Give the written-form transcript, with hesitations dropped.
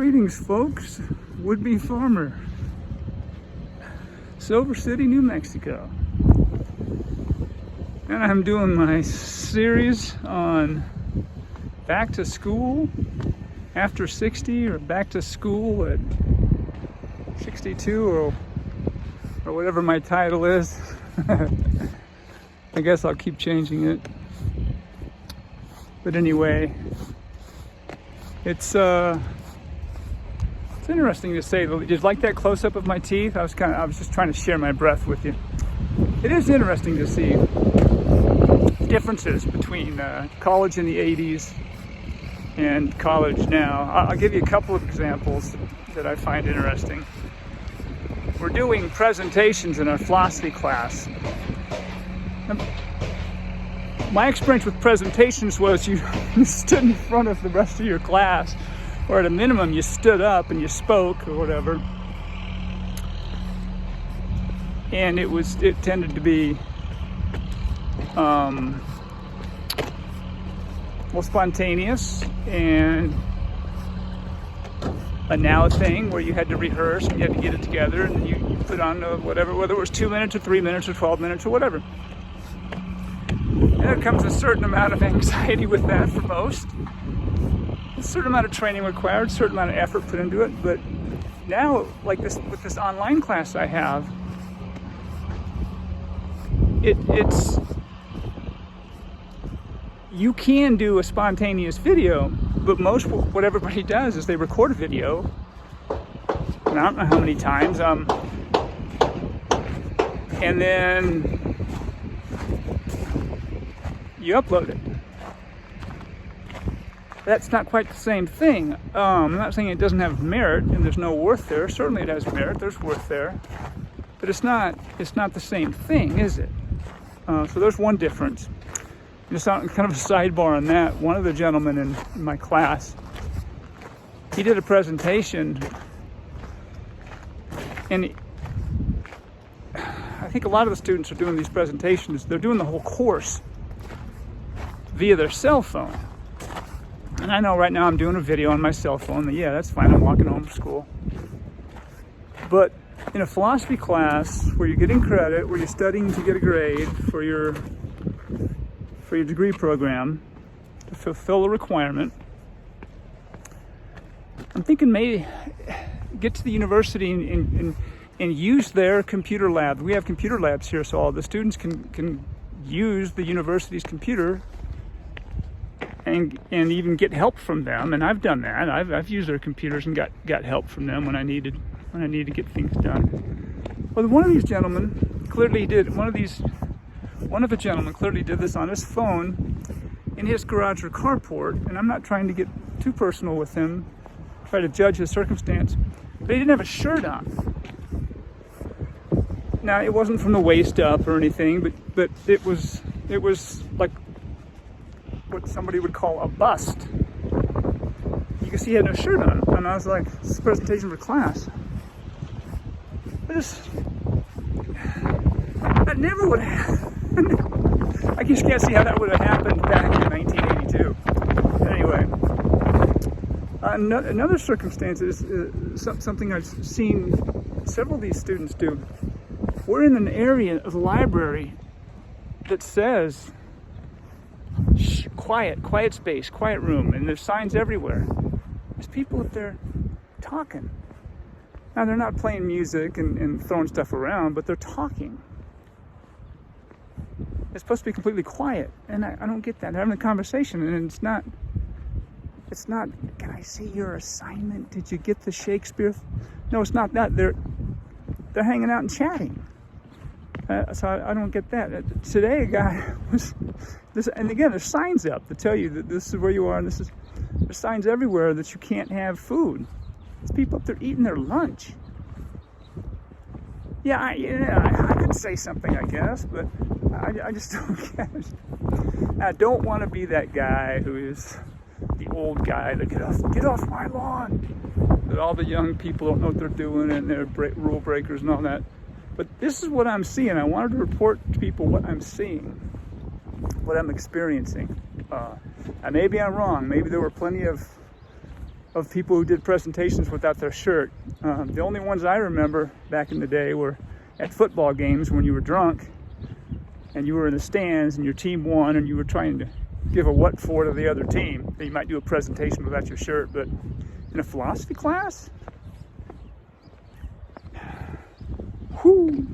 Greetings, folks. Would-be farmer, Silver City, New Mexico. And I'm doing my series on back to school after 60, or back to school at 62, or whatever my title is. I guess I'll keep changing it. But anyway, it's interesting to say. Just like that close-up of my teeth, I was just trying to share my breath with you. It is interesting to see differences between college in the 80s and college now. I'll give you a couple of examples that I find interesting. We're doing presentations in our philosophy class. My experience with presentations was you stood in front of the rest of your class, or at a minimum you stood up and you spoke or whatever. And it tended to be spontaneous, and a now thing where you had to rehearse and you had to get it together, and then you put on whatever, whether it was 2 minutes or 3 minutes or 12 minutes or whatever. And there comes a certain amount of anxiety with that for most. A certain amount of training required, a certain amount of effort put into it. But now, like this, with this online class I have, it's you can do a spontaneous video, but what everybody does is they record a video, and I don't know how many times, and then you upload it. That's not quite the same thing. I'm not saying it doesn't have merit and there's no worth there. Certainly it has merit, there's worth there. But it's not the same thing, is it? So there's one difference. Just kind of a sidebar on that. One of the gentlemen in my class, he did a presentation, and I think a lot of the students are doing these presentations, they're doing the whole course via their cell phone. And I know right now I'm doing a video on my cell phone. Yeah, that's fine. I'm walking home from school. But in a philosophy class where you're getting credit, where you're studying to get a grade for your degree program, to fulfill a requirement, I'm thinking maybe get to the university and use their computer lab. We have computer labs here, so all the students can use the university's computer and even get help from them. And Of done that. I've used their computers and got help from them when I needed to get things done. Well, one of these gentlemen clearly did. One of the gentlemen clearly did this on his phone in his garage or carport. And I'm not trying to get too personal with him, try to judge his circumstance, but he didn't have a shirt on. Now, it wasn't from the waist up or anything, but it was like what somebody would call a bust. You can see he had no shirt on, and I was like, this is a presentation for class. That never would have happened. I just can't see how that would have happened back in 1982. Anyway, another circumstance is something I've seen several of these students do. We're in an area of the library that says quiet space, quiet room, and there's signs everywhere. There's people up there talking. Now, they're not playing music and throwing stuff around, but they're talking. It's supposed to be completely quiet, and I don't get that. They're having a conversation, and it's not, can I see your assignment? Did you get the Shakespeare? No, it's not that. They're hanging out and chatting. So I don't get that. Today, a guy was, and again, there's signs up that tell you that this is where you are, and there's signs everywhere that you can't have food. There's people up there eating their lunch. Yeah, I could say something, I guess, but I just don't get it. I don't want to be that guy who is the old guy that get off my lawn. That all the young people don't know what they're doing and they're rule breakers and all that. But this is what I'm seeing. I wanted to report to people what I'm seeing, what I'm experiencing. And maybe I'm wrong. Maybe there were plenty of of people who did presentations without their shirt. The only ones I remember back in the day were at football games when you were drunk and you were in the stands and your team won and you were trying to give a what for to the other team. You might do a presentation without your shirt, but in a philosophy class? Whew.